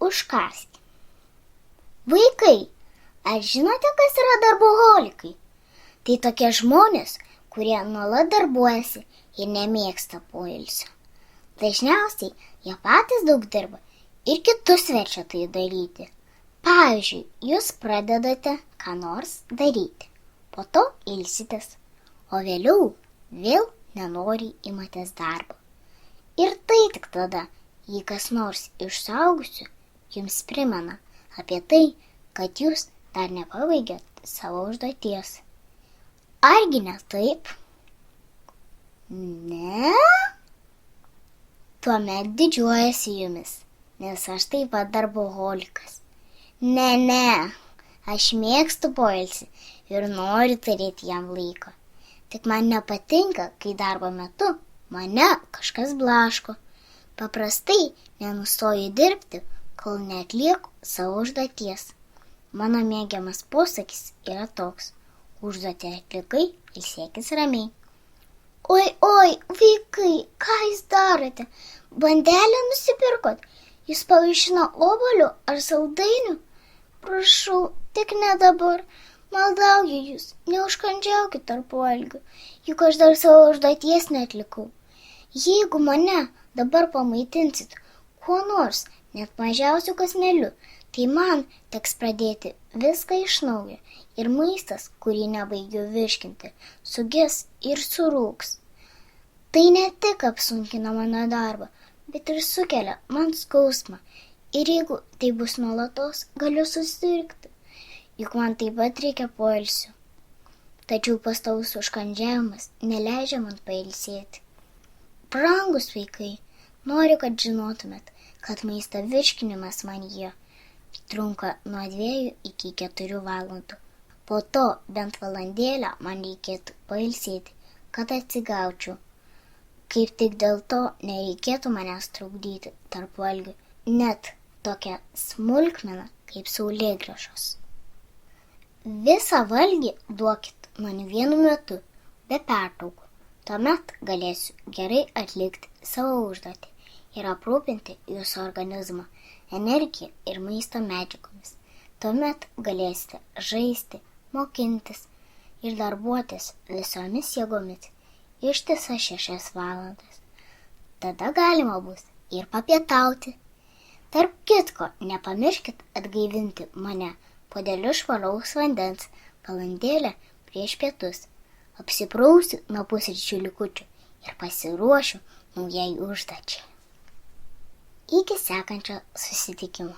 užkąsti. Vaikai, ar žinote, kas yra darboholikai? Tai tokie žmonės, kurie nuolat darbuojasi ir nemėgsta poilsio. Dažniausiai jie patys daug dirba ir kitus verčia tai daryti. Pavyzdžiui, jūs pradedate ką nors daryti, po to ilsitės, o vėliau vėl nenoriai imatės darbo. Ir tai tik tada, jei kas nors iš suaugusių jums primena apie tai, kad jūs dar nepabaigėt savo užduoties. Argi ne taip? Ne? Tuomet didžiuojasi jumis, nes aš taip pat darboholikas. Ne, aš mėgstu poilsį ir noriu turėti jam laiko. Tik man nepatinka, kai darbo metu mane kažkas blaško. Paprastai nenustoju dirbti, kol neatlieku savo užduoties. Mano mėgiamas posakis yra toks: užduotį atlikai, ilsėkis ramiai. Oi, vaikai, ką jūs darote? Bandelę nusipirkot? Jūs pavaišino obuoliu ar saldainiu? Prašau, tik ne dabar. Maldauju jūs, neužkandžiaukit tarp valgių, juk aš dar savo užduoties neatlikau. Jeigu mane dabar pamaitinsit kuo nors, net mažiausiu kąsneliu, tai man teks pradėti viską iš naujo ir maistas, kurį nebaigiu virškinti, sugės ir surūgs. Tai ne tik apsunkina mano darbą, bet ir sukelia man skausmą. Ir jeigu tai bus nuolatos, galiu susirgti, juk man taip pat reikia poilsio. Tačiau pastovus užkandžiavimas neleidžia man pailsėti. Brangus vaikai, noriu, kad žinotumėt, kad maisto virškinimas manyje trunka nuo 2 iki 4 valandų. Po to bent valandėlę man reikėtų pailsėti, kad atsigaučiau. Kaip tik dėl to nereikėtų manęs trukdyti tarp valgių, net tokia smulkmena kaip saulėgrąžos. Visą valgį duokit man vienu metu, be pertraukų. Tuomet galėsiu gerai atlikti savo užduotį ir aprūpinti jūsų organizmą energiją ir maisto medžiagomis. Tuomet galėsite žaisti, mokintis ir darbuotis visomis jėgomis ištisas 6 valandas. Tada galima bus ir papietauti. Tarp kitko, nepamirškit atgaivinti mane puodeliu švaraus vandens valandėlę prieš pietus. Apsiprausiu nuo pusryčių likučių ir pasiruošiu naujai užduočiai. Iki sekančio susitikimo.